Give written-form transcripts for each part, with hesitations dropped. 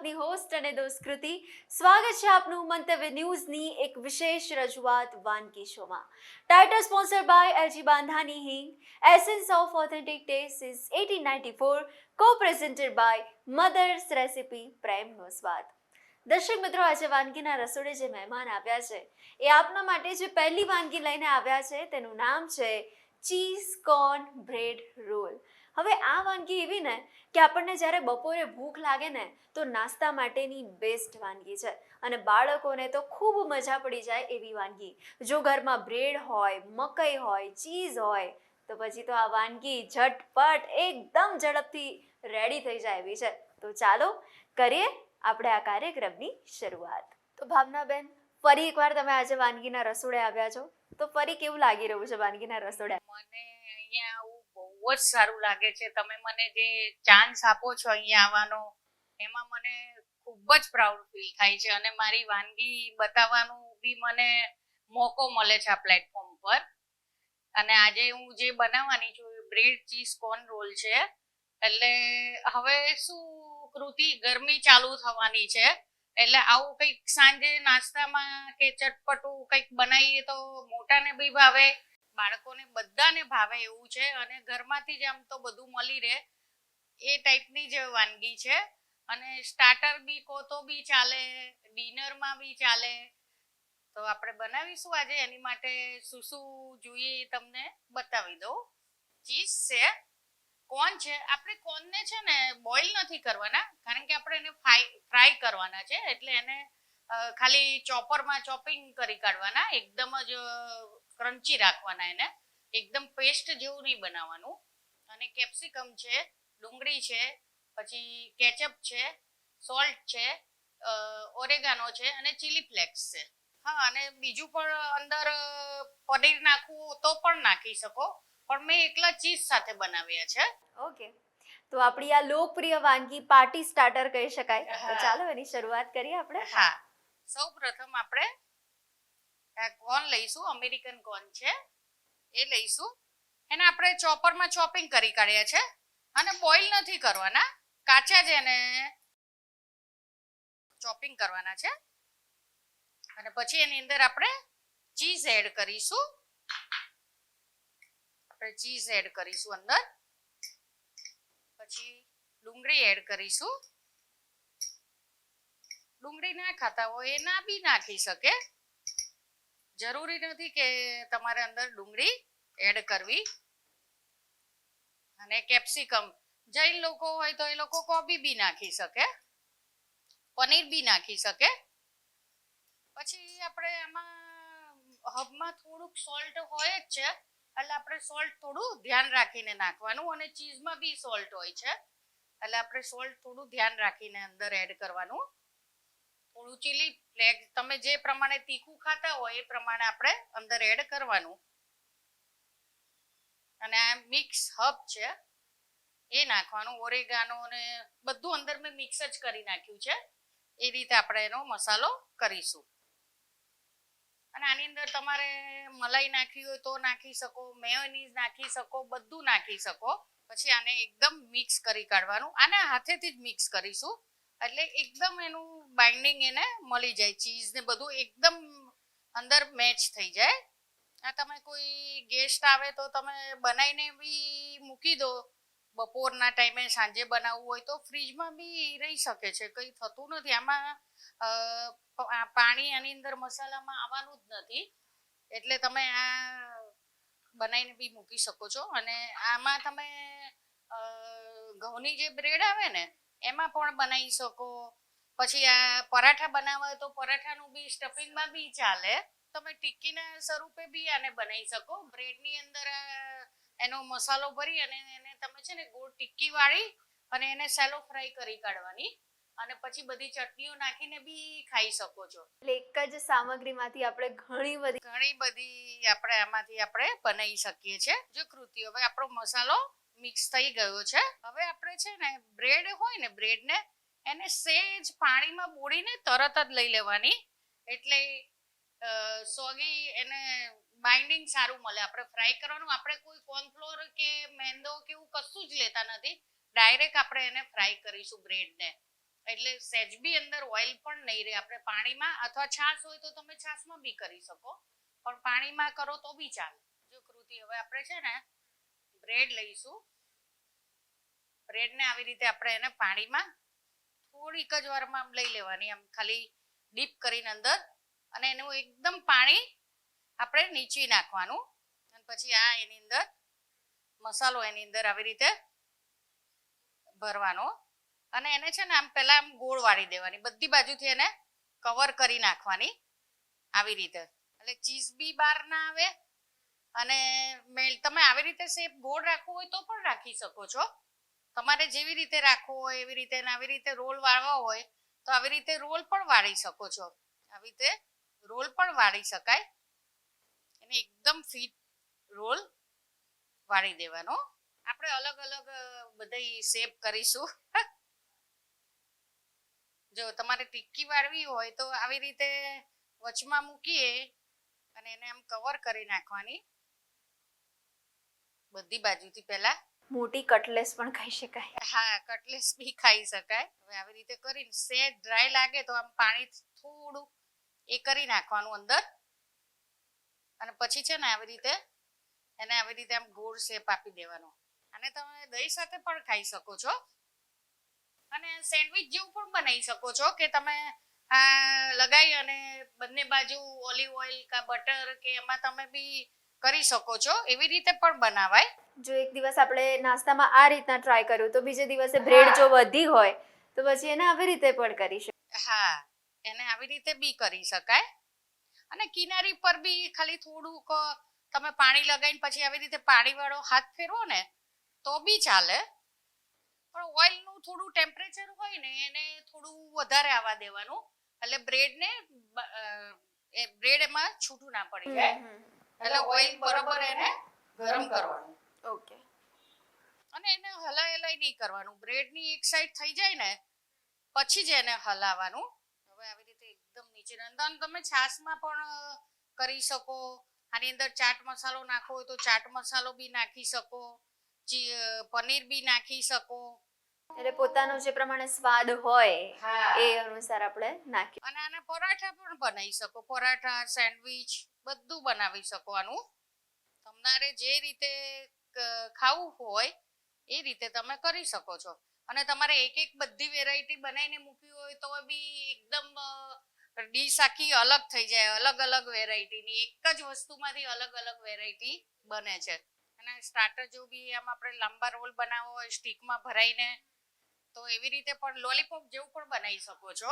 આપની હોસ્ટ અને દોસ્ત કૃતિ. સ્વાગત છે આપનું મંતવ્ય ન્યૂઝની એક વિશેષ રજૂઆત વાનગી શોમાં. ટાઇટલ સ્પોન્સર બાય એલજી બાંધાની હિંગ, essence of authentic taste since 1894, co-presented by Mother's Recipe, પ્રેમનો સ્વાદ. દર્શક મિત્રો, આજે વાનગીના રસોડે જે મહેમાન આવ્યા છે એ આપના માટે જે પહેલી વાનગી લઈને આવ્યા છે તેનું નામ છે ચીઝ કોર્ન બ્રેડ રોલ. હવે આ વાનગી એવી ને કે આપણને જ્યારે બપોરે ભૂખ લાગે ને તો નાસ્તા માટેની બેસ્ટ વાનગી છે અને બાળકોને તો ખૂબ મજા પડી જાય એવી વાનગી. જો ઘરમાં બ્રેડ હોય, મકઈ હોય, ચીઝ હોય તો પછી તો આ વાનગી ઝટપટ એકદમ ઝડપથી રેડી થઈ જાય એવી છે. તો ચાલો કરીએ આપણે આ કાર્યક્રમની શરૂઆત. તો ભાવનાબેન, ફરી એકવાર તમે આજે વાનગીના રસોડે આવ્યા છો, તો ફરી કેવું લાગી રહ્યું છે વાનગીના રસોડે? મને અહીંયા આવું બહુ જ સારું લાગે છે. તમે મને જે ચાન્સ આપો છો અહીંયા આવવાનો, એમાં મને ખૂબ જ પ્રાઉડ ફીલ થાય છે અને મારી વાનગી બતાવવાનું બી મને મોકો મળે છે આ પ્લેટફોર્મ પર. અને આજે હું જે બનાવવાની છું બ્રેડ ચીઝ કોર્ન રોલ છે. એટલે હવે શું કૃતિ, ગરમી ચાલુ થવાની છે એટલે આવું કંઈક સાંજે નાસ્તામાં કે ચટપટું કંઈક બનાવીએ તો મોટાને બી ભાવે, બાળકોને બધાને ભાવે એવું છે અને ઘરમાંથી જ આમ તો બધું મળી રહે એ ટાઈપની જ વાનગી છે. અને સ્ટાર્ટર બી કહો તો બી ચાલે, ડિનરમાં બી ચાલે. તો આપણે બનાવીશું આજે. એની માટે શું શું જોઈએ તમને બતાવી દઉં. ચીઝ છે, કોર્ન છે. આપણે કોર્નને છે ને બોઇલ નથી કરવાના, કારણ કે આપણે એને ફ્રાય કરવાના છે. એટલે એને ખાલી ચોપરમાં ચોપિંગ કરી કાઢવાના, એકદમ જ ક્રન્ચી રાખવાના, એને એકદમ પેસ્ટ જેવું નહીં બનાવવાનું. અને કેપ્સિકમ છે, ડુંગળી છે, પછી કેચઅપ છે, સોલ્ટ છે, ઓરેગાનો છે અને ચીલી ફ્લેક્સ છે. હા, અને બીજું પણ અંદર પનીર નાખવું તો પણ નાખી શકો, પણ મેં એકલા ચીઝ સાથે બનાવ્યા છે. ઓકે, તો આપણી આ લોકપ્રિય વાનગી પાર્ટી સ્ટાર્ટર કહી શકાય. તો ચાલો એની શરૂઆત કરીએ આપણે. હા, સૌ પ્રથમ આપણે કોર્ન લઈશું, અમેરિકન કોર્ન છે એ લઈશું. એને આપણે ચોપરમાં ચોપિંગ કરી કાઢ્યા છે અને બોઇલ નથી કરવાના, કાચા જ એને ચોપિંગ કરવાના છે. અને પછી એની અંદર આપણે ચીઝ એડ કરીશું. આપણે ચીઝ એડ કરીશું અંદર. પછી ડુંગળી એડ કરીશું. ડુંગળી ના ખાતા હોય એ ના બી નાખી શકે, જરૂરી નથી કે તમારે અંદર ડુંગળી એડ કરવી. અને કેપ્સિકમ, જૈન લોકો હોય તો એ લોકો કોબી બી નાખી શકે, પનીર બી નાખી શકે. પછી આપણે આમાં હબમાં થોડુંક સોલ્ટ હોય જ છે એટલે આપણે સોલ્ટ થોડું ધ્યાન રાખીને નાખવાનું. અને ચીઝમાં બી સોલ્ટ હોય છે એટલે આપણે સોલ્ટ થોડું ધ્યાન રાખીને અંદર એડ કરવાનું. થોડું ચીલી ફ્લેક્સ, તમે જે પ્રમાણે તીખું ખાતા હોય એ પ્રમાણે આપણે અંદર એડ કરવાનું. અને આ મિક્સ હબ છે એ નાખવાનું, ઓરેગાનો ને બધું અંદર મેં મિક્સ જ કરી નાખ્યું છે. એ રીતે આપણે એનો મસાલો કરીશું. અને આની અંદર તમારે મલાઈ નાખવી હોય તો નાખી શકો, મેયોનીઝ નાખી શકો, બધું નાખી શકો. પછી આને એકદમ મિક્સ કરી કાઢવાનું. આને હાથેથી જ મિક્સ કરીશું એટલે એકદમ એનું બાઇન્ડિંગ એને મળી જાય, ચીઝ ને બધું એકદમ અંદર મેચ થઈ જાય. આ તમે કોઈ ગેસ્ટ આવે તો તમે બનાવીને બી મૂકી દો, બપોરના ટાઈમે સાંજે બનાવવું હોય તો ફ્રીજમાં બી રહી શકે છે, કંઈ થતું નથી. આમાં પાણી આની અંદર મસાલામાં આવવાનું જ નથી, એટલે તમે આ બનાવીને બી મૂકી શકો છો. અને આમાં તમે ઘઉંની જે બ્રેડ આવે ને એમાં પણ બનાવી શકો. પછી આ પરાઠા બનાવવા હોય તો પરાઠાનું બી સ્ટફિંગમાં બી ચાલે. તમે ટિક્કીના સ્વરૂપે બી આને બનાવી શકો. બ્રેડની અંદર એનો મસાલો ભરી અને એને તમે છે ને ગોળ ટિક્કી વાળી અને એને સેલો ફ્રાય કરી કાઢવાની અને પછી બધી ચટણીઓ નાખીને બી ખાઈ શકો છો. એટલે એક જ સામગ્રીમાંથી આપણે ઘણી બધી આપણે આમાંથી આપણે બનાવી શકીએ છીએ. જો કૃતિ, હવે આપણો મસાલો મિક્સ થઈ ગયો છે. હવે આપણે છે ને બ્રેડ હોય ને, બ્રેડને એને સેજ પાણીમાં બોળીને તરત જ લઈ લેવાની, એટલે સોગી એને બાઇન્ડિંગ સારું મળે. આપણે ફ્રાય કરવાનું, આપણે કોઈ કોર્નફ્લોર કે મેંદો કે એવું કશું જ લેતા નથી, ડાયરેક્ટ આપણે એને ફ્રાય કરીશું બ્રેડને. એટલે સહેજ બી અંદર ઓઇલ પણ નહીં રહે. આપણે પાણીમાં અથવા છાશ હોય તો તમે છાશમાં બી કરી શકો, પણ પાણીમાં કરો તો બી ચાલે. જો કૃતિ, હવે આપણે છે ને બ્રેડ લઈશું. બ્રેડને આવી રીતે આપણે એને પાણીમાં થોડીક જ વારમાં આમ લઈ લેવાની, આમ ખાલી ડીપ કરીને અંદર, અને એનું એકદમ પાણી આપણે નીચી નાખવાનું. અને પછી આ એની અંદર મસાલો એની અંદર આવી રીતે ભરવાનો, અને એને છે ને આમ પહેલા આમ ગોળ વાળી દેવાની, બધી બાજુથી એને કવર કરી નાખવાની આવી રીતે, એટલે ચીઝ બી બહાર ના આવે. અને તમે આવી રીતે શેપ ગોળ રાખવો હોય તો પણ રાખી શકો છો. તમારે જેવી રીતે રાખવો હોય એવી રીતે, આવી રીતે રોલ વાળવા હોય તો આવી રીતે રોલ પણ વાળી શકો છો. આવી રીતે રોલ પણ વાળી શકાય. એને એકદમ ફિટ રોલ વાળી દેવાનો. આપણે અલગ અલગ બધી શેપ કરીશું. જો તમારે ટિક્કી વાળવી હોય તો આવી રીતે વચમાં મૂકીએ અને એને આમ કવર કરી નાખવાની બધી બાજુથી. પહેલા મોટી કટલેસ પણ ખાઈ શકાય. હા, કટલેસ બી ખાઈ શકાય. હવે આવી રીતે કરીને સેજ ડ્રાય લાગે તો આમ પાણી થોડું એ કરી નાખવાનું અંદર, અને પછી છે ને આવી રીતે એને આવી રીતે આમ ગોળ શેપ આપી દેવાનો. અને તમે દહીં સાથે પણ ખાઈ શકો છો, અને સેન્ડવિચ જેવું પણ બનાવી શકો છો કે તમે આ લગાવી અને બંને બાજુ ઓલિવ ઓઇલ કા બટર કે એમાં તમે બી કરી શકો છો. એવી રીતે પણ બનાવાય. જો એક દિવસ આપણે નાસ્તામાં આ રીતના ટ્રાય કર્યું તો બીજે દિવસે બ્રેડ જો વધી હોય તો પછી એને આવી રીતે પણ કરી શકાય. હા, એને આવી રીતે બી કરી શકાય. અને કિનારી પર બી ખાલી થોડુંક તમે પાણી લગાવીને પછી આવી રીતે પાણી વાળો હાથ ફેરવો ને તો બી ચાલે. પણ ઓઇલનું થોડું ટેમ્પરેચર હોય ને એને થોડું વધારે આવવા દેવાનું, એટલે બ્રેડ એમાં છૂટું ના પડી જાય. એટલે ઓઇલ બરોબર એને ગરમ કરવાનું. ઓકે. અને એને હલાય નહીં કરવાનું. બ્રેડની એક સાઈડ થઈ જાય ને પછી જ એને હલાવવાનું. હવે આવી રીતે એકદમ નીચે, અને તમે છાશમાં પણ કરી શકો. આની અંદર ચાટ મસાલો નાખવો હોય તો ચાટ મસાલો બી નાખી શકો, પનીર બી નાખી શકો. એટલે પોતાનો જે પ્રમાણે સ્વાદ હોય એ અનુસાર આપણે નાખી. અને આના પરાઠા પણ બનાવી શકો. પરાઠા, સેન્ડવિચ બધું બનાવી શકો આનું. તમારે જે રીતે ખાવું હોય એ રીતે તમે કરી શકો છો. અને તમારે એક એક બધી વેરાયટી બનાવીને મૂકવી હોય તો બી એકદમ ડીશ આખી અલગ થઈ જાય. અલગ અલગ વેરાયટીની એક જ વસ્તુમાંથી અલગ અલગ વેરાયટી બને છે. અને સ્ટાર્ટર જેવું બી આમ આપણે લાંબા રોલ બનાવવો હોય સ્ટીકમાં ભરાઈને તો એવી રીતે પણ લોલીપોપ જેવું પણ બનાવી શકો છો.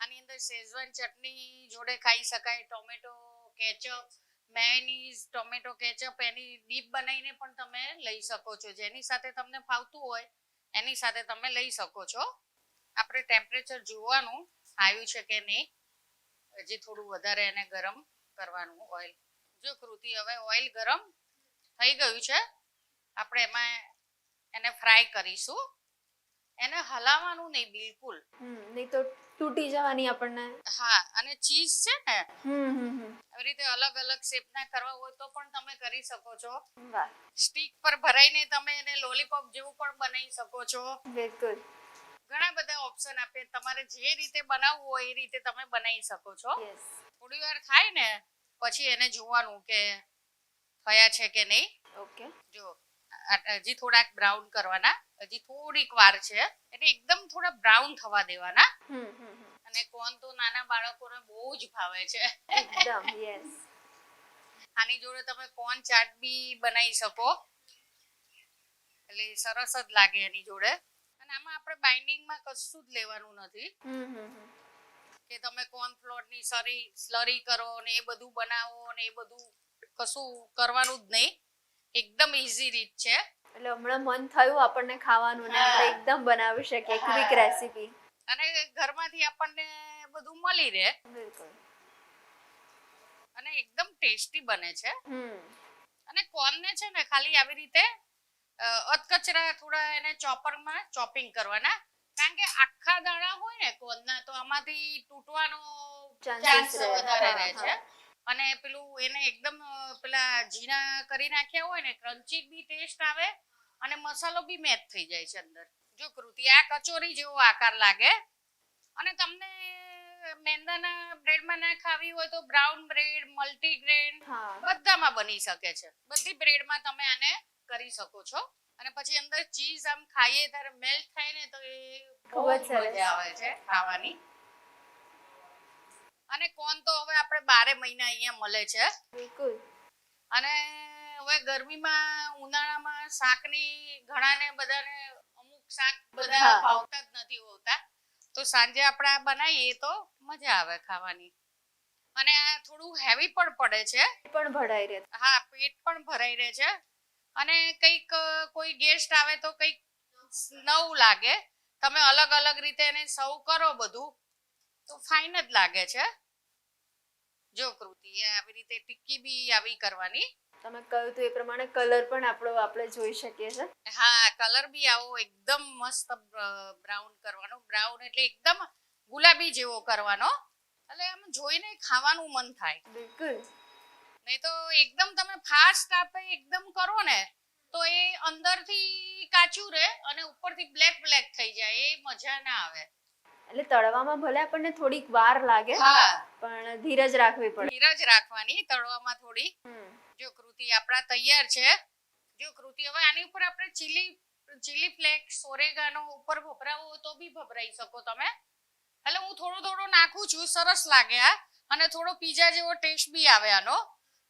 આની અંદર શેઝવાન ચટણી જોડે ખાઈ શકાય. Tomato ketchup, mayonnaise, tomato ketchup એની ડીપ બનાવીને પણ તમે લઈ શકો છો. જેની સાથે તમને ફાવતું હોય એની સાથે તમે લઈ શકો છો. આપણે ટેમ્પરેચર જોવાનું આવ્યું છે કે નહીં, હજી થોડું વધારે એને ગરમ કરવાનું ઓઇલ. જો કૃતિ, હવે ઓઇલ ગરમ થઈ ગયું છે. આપણે એમાં એને ફ્રાય કરીશું. એને હલાવવાનું નહીં બિલકુલ. નહીં તો તૂટી જવાની આપણને. હા, અને ચીઝ છે ને હમ. આવી રીતે અલગ અલગ શેપના કરવા હોય તો પણ તમે કરી શકો છો. વાહ, સ્ટીક પર ભરાઈને તમે એને લોલીપોપ જેવું પણ બનાવી શકો છો. બિલકુલ. ઘણા બધા ઓપ્શન આપે. તમારે જે રીતે બનાવવું હોય એ રીતે તમે બનાવી શકો છો. યસ. થોડી વાર થાય ને પછી એને જોવાનું કે થયા છે કે નહીં. ઓકે. જો હજી થોડાક બ્રાઉન કરવાના, હજી થોડીક વાર છે. એટલે એકદમ થોડા બ્રાઉન થવા દેવાના. અને કોર્ન તો નાના બાળકોને બહુ જ ભાવે છે. એકદમ. યસ. આની જોડે તમે કોર્ન ચાટ બી બનાવી શકો, એટલે સરસ જ લાગે એની જોડે. અને આમાં આપણે બાઇન્ડિંગમાં કશું જ લેવાનું નથી કે તમે કોર્નફ્લોરની સ્લરી કરો ને એ બધું બનાવો ને એ બધું કશું કરવાનું જ નહીં. એકદમ ઈઝી રીત છે. એટલે હમણાં મન થયું આપણને ખાવાનું ને આપણે એકદમ બનાવી શકીએ ક્વિક રેસીપી. અને ઘરમાંથી આપણને બધું મળી રહે. બિલકુલ. અને એકદમ ટેસ્ટી બને છે. અને કોર્નને છે ને ખાલી આવી રીતે અધકચરા થોડા એને ચોપરમાં ચોપિંગ કરવાના, કારણ કે આખા દાણા હોય ને કોર્નના તો આમાંથી તૂટવાનો ચાન્સ વધારે રહે છે. અને પેલું એને એકદમ પેલા ઝીણા કરી નાખ્યા હોય ને ક્રન્ચી બી ટેસ્ટ આવે અને મસાલો બી મેચ થઈ જાય છે અંદર. જો કૃતિ આ કચોરી જેવો આકાર લાગે અને તમને મેંદાના બ્રેડમાં ના ખાવી હોય તો બ્રાઉન બ્રેડ મલ્ટીગ્રેન હા બધામાં બની શકે છે. બધી બ્રેડમાં તમે આને કરી શકો છો અને પછી અંદર ચીઝ આમ ખાઈએ ત્યારે મેલ્ટ થાય ને તો એ બહુ ખૂબ જ જ સરસ. મજા આવે છે ખાવાની. અને કોણ તો હવે આપણે 12 મહિના અહીંયા મળે છે બિલકુલ. અને હવે ગરમીમાં ઉનાળામાં શાકની ઘણાને બધાને અમુક શાક બધા હા. ભાવતા જ નથી હોતા તો સાંજે આપણે આ બનાવીએ તો મજા આવે ખાવાની. અને આ થોડું હેવી પણ પડે છે. પણ ભળાઈ રહે. હા પેટ પણ ભરાઈ રહે છે અને કંઈક કોઈ ગેસ્ટ આવે તો કંઈક નવું લાગે. તમે અલગ અલગ રીતે એને સર્વ કરો બધું તો ફાઇન જ લાગે છે. જો કૃતિ આવી રીતે ટિક્કી બી આવી કરવાની. તમે કહ્યું તો એ પ્રમાણે કલર પણ આપણે જોઈ શકીએ છે. હા કલર બી આવો એકદમ મસ્ત બ્રાઉન કરવાનો. બ્રાઉન એટલે એકદમ ગુલાબી જેવો કરવાનો એટલે આમ જોઈને ખાવાનું મન થાય. બિલકુલ. નહીં તો એકદમ તમે ફાસ્ટ આપે એકદમ કરો ને તો એ અંદરથી કાચું રહે અને ઉપરથી બ્લેક બ્લેક થઈ જાય એ મજા ના આવે. એટલે તળવામાં ભલે આપણને થોડીક વાર લાગે હા પણ ધીરજ રાખવી પડે. ધીરજ રાખવાની તળવામાં થોડી. જો કૃતિ આપણા તૈયાર છે. જો કૃતિ હવે આની ઉપર આપણે ચીલી ફ્લેક્સ ઓરેગાનો ઉપર ભભરાવો હોય તો બી ભભરાઈ શકો તમે. એટલે હું થોડો નાખું છું સરસ લાગે આ અને થોડો પીઝા જેવો ટેસ્ટ બી આવે આનો.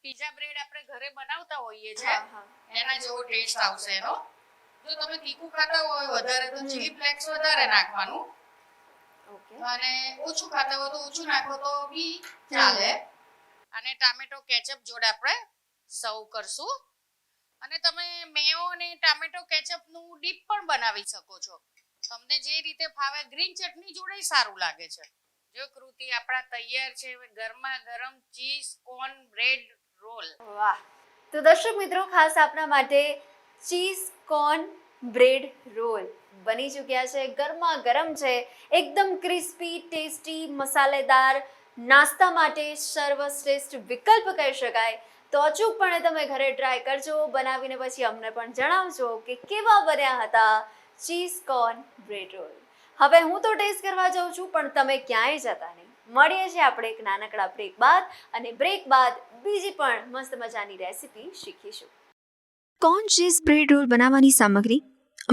પીઝા બ્રેડ આપણે ઘરે બનાવતા હોઈએ છે એના જેવો ટેસ્ટ આવશે એનો. જો તમે તીખું ખાતા હોય વધારે તો ચીલી ફ્લેક્સ વધારે નાખવાનું ઓકે. અને ઓછું ખાતા હોય તો ઓછું નાખો તો બી ચાલે. અને ટામેટો કેચઅપ જોડે આપણે સર્વ કરશું અને તમે મેયો અને ટામેટો કેચઅપ નું ડીપ પણ બનાવી શકો છો. તમને જે રીતે ફાવે ગ્રીન ચટણી જોડે સારું લાગે છે. જો કૃતિ આપણા તૈયાર છે ગરમા ગરમ ચીઝ કોર્ન બ્રેડ રોલ. વાહ. તો દર્શક મિત્રો ખાસ આપના માટે ચીઝ કોર્ન બ્રેડ રોલ બની ચૂક્યા છે. ગરમા ગરમ છે, એકદમ ક્રિસ્પી ટેસ્ટી મસાલેદાર, નાસ્તા માટે સર્વશ્રેષ્ઠ વિકલ્પ કહી શકાય. તો અચૂકપણે તમે ઘરે ટ્રાય કરજો, બનાવીને પછી અમને પણ જણાવજો કે કેવા બન્યા હતા ચીઝ કોર્ન બ્રેડ રોલ. હવે હું તો ટેસ્ટ કરવા જાઉં છું પણ તમે ક્યાંય જતા નહીં. મળીએ છીએ આપણે એક નાનકડા બ્રેક બાદ અને બ્રેક બાદ બીજી પણ મસ્ત મજાની રેસીપી શીખીશું. કોર્ન ચીઝ બ્રેડ રોલ બનાવવાની સામગ્રી: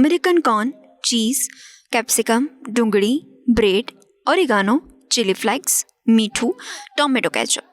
અમેરિકન કોર્ન, ચીઝ, કેપ્સિકમ, ડુંગળી, બ્રેડ, ઓરિગાનો, ચીલી ફ્લેક્સ, મીઠું, ટોમેટો કેચઅપ.